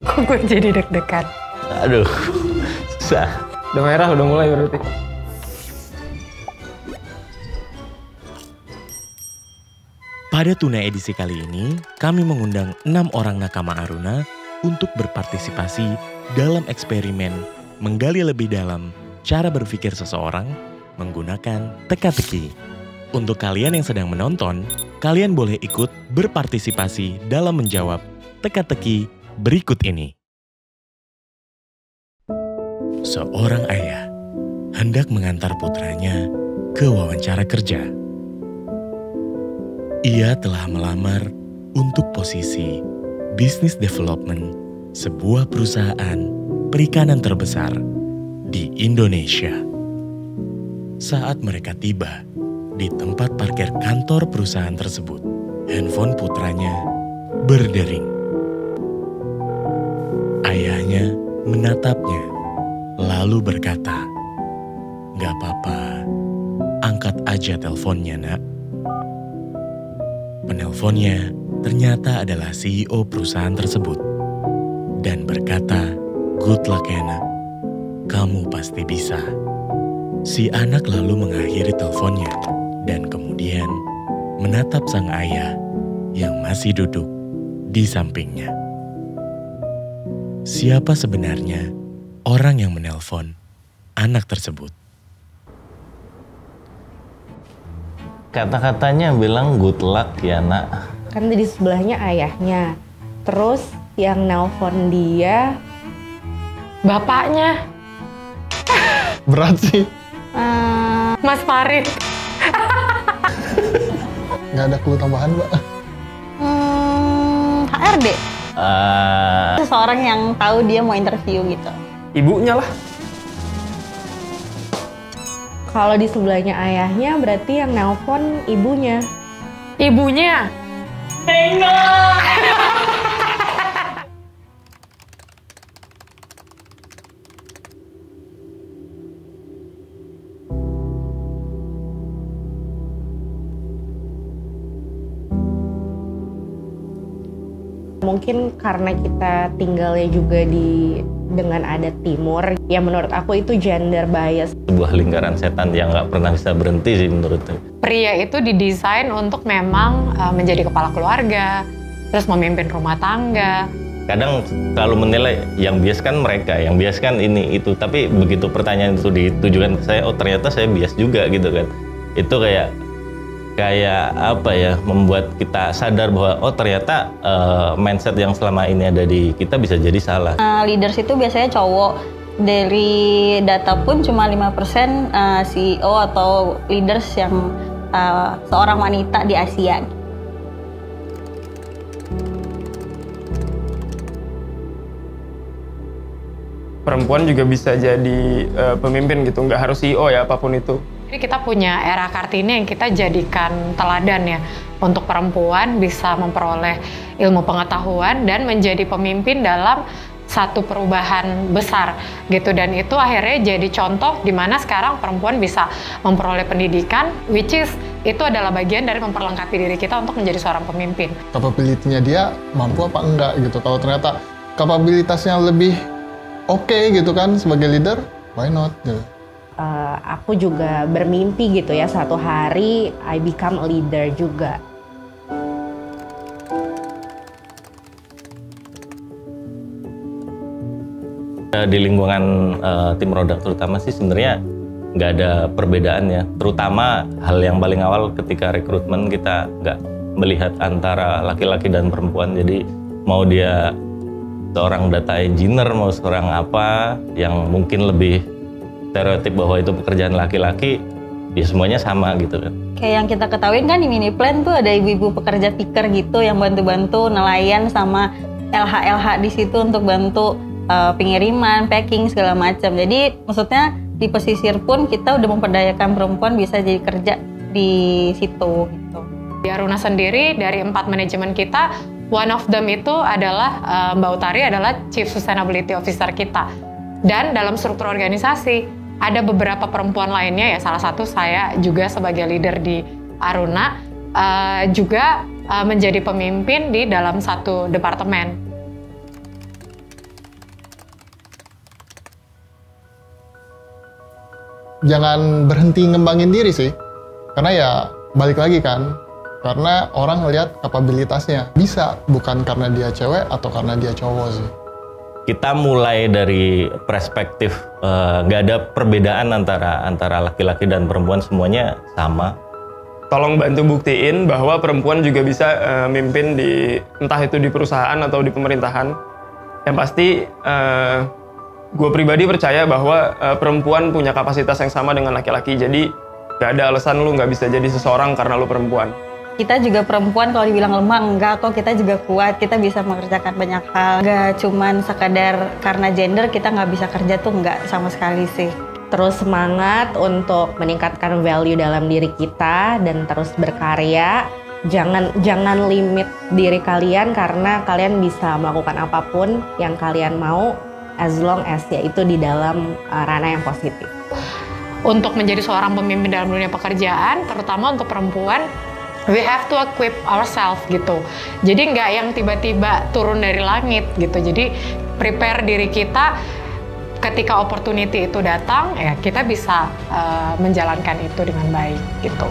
Kok gue jadi deg-degan? Aduh, susah. Udah merah, udah mulai berarti. Pada Tuna edisi kali ini, kami mengundang 6 orang nakama Aruna untuk berpartisipasi dalam eksperimen menggali lebih dalam cara berpikir seseorang menggunakan teka-teki. Untuk kalian yang sedang menonton, kalian boleh ikut berpartisipasi dalam menjawab teka-teki berikut ini. Seorang ayah hendak mengantar putranya ke wawancara kerja. Ia telah melamar untuk posisi Business Development sebuah perusahaan perikanan terbesar di Indonesia. Saat mereka tiba di tempat parkir kantor perusahaan tersebut, handphone putranya berdering. Ayahnya menatapnya, lalu berkata, "Gak apa-apa, angkat aja teleponnya, nak." Penelponnya ternyata adalah CEO perusahaan tersebut dan berkata, "Good luck ya nak, kamu pasti bisa." Si anak lalu mengakhiri teleponnya dan kemudian menatap sang ayah yang masih duduk di sampingnya. Siapa sebenarnya orang yang menelpon anak tersebut? Kata-katanya bilang good luck ya nak. Kan di sebelahnya ayahnya. Terus yang nelpon dia bapaknya. Berat sih. Mas Farid. Nggak ada clue tambahan, Mbak. HRD. Seseorang yang tahu dia mau interview gitu. Ibunya lah. Kalau di sebelahnya ayahnya berarti yang nelpon ibunya. Ibunya. Mungkin karena kita tinggalnya juga dengan adat timur, ya menurut aku itu gender bias. Sebuah lingkaran setan yang nggak pernah bisa berhenti sih menurutku. Pria itu didesain untuk memang menjadi kepala keluarga, terus memimpin rumah tangga. Kadang selalu menilai yang bias kan mereka, yang bias kan ini itu. Tapi begitu pertanyaan itu ditujukan ke saya, oh ternyata saya bias juga gitu kan. Itu kayak apa ya, membuat kita sadar bahwa oh ternyata mindset yang selama ini ada di kita bisa jadi salah. Leaders itu biasanya cowok. Dari data pun cuma 5% CEO atau leaders yang seorang wanita di Asia. Perempuan juga bisa jadi pemimpin gitu, nggak harus CEO ya, apapun itu. Jadi kita punya era Kartini yang kita jadikan teladan ya untuk perempuan bisa memperoleh ilmu pengetahuan dan menjadi pemimpin dalam satu perubahan besar gitu, dan itu akhirnya jadi contoh di mana sekarang perempuan bisa memperoleh pendidikan, which is itu adalah bagian dari memperlengkapi diri kita untuk menjadi seorang pemimpin. Kapabilitasnya dia mampu apa enggak gitu. Kalau ternyata kapabilitasnya lebih oke gitu kan sebagai leader, why not gitu. Aku juga bermimpi gitu ya, satu hari I become a leader juga. Di lingkungan tim Rodak terutama sih sebenarnya nggak ada perbedaan ya. Terutama hal yang paling awal ketika rekrutmen kita nggak melihat antara laki-laki dan perempuan. Jadi mau dia seorang data engineer, mau seorang apa yang mungkin lebih stereotip bahwa itu pekerjaan laki-laki, ya semuanya sama gitu kan. Kayak yang kita ketahui kan di mini plan tuh ada ibu-ibu pekerja picker gitu yang bantu-bantu nelayan sama LH-LH di situ untuk bantu pengiriman, packing segala macam. Jadi maksudnya di pesisir pun kita udah memperdayakan perempuan bisa jadi kerja di situ gitu. Di Aruna sendiri dari 4 manajemen kita, one of them itu adalah Mbak Utari adalah Chief Sustainability Officer kita. Dan dalam struktur organisasi ada beberapa perempuan lainnya ya, salah satu saya juga sebagai leader di Aruna juga menjadi pemimpin di dalam satu departemen. jangan berhenti ngembangin diri sih. Karena ya balik lagi kan, karena orang ngelihat kapabilitasnya. Bisa, bukan karena dia cewek atau karena dia cowok sih. Kita mulai dari perspektif nggak ada perbedaan antara laki-laki dan perempuan, semuanya sama. Tolong bantu buktiin bahwa perempuan juga bisa mimpin di entah itu di perusahaan atau di pemerintahan. Yang pasti gue pribadi percaya bahwa perempuan punya kapasitas yang sama dengan laki-laki. Jadi gak ada alasan lu nggak bisa jadi seseorang karena lu perempuan. Kita juga perempuan, kalau dibilang lemah enggak kok, kita juga kuat, kita bisa mengerjakan banyak hal. Gak cuman sekadar karena gender kita nggak bisa kerja tuh, enggak sama sekali sih. Terus semangat untuk meningkatkan value dalam diri kita dan terus berkarya. Jangan limit diri kalian karena kalian bisa melakukan apapun yang kalian mau as long as ya itu di dalam ranah yang positif. Untuk menjadi seorang pemimpin dalam dunia pekerjaan, terutama untuk perempuan, we have to equip ourselves gitu. Jadi nggak yang tiba-tiba turun dari langit gitu. Jadi prepare diri kita ketika opportunity itu datang, ya kita bisa menjalankan itu dengan baik gitu.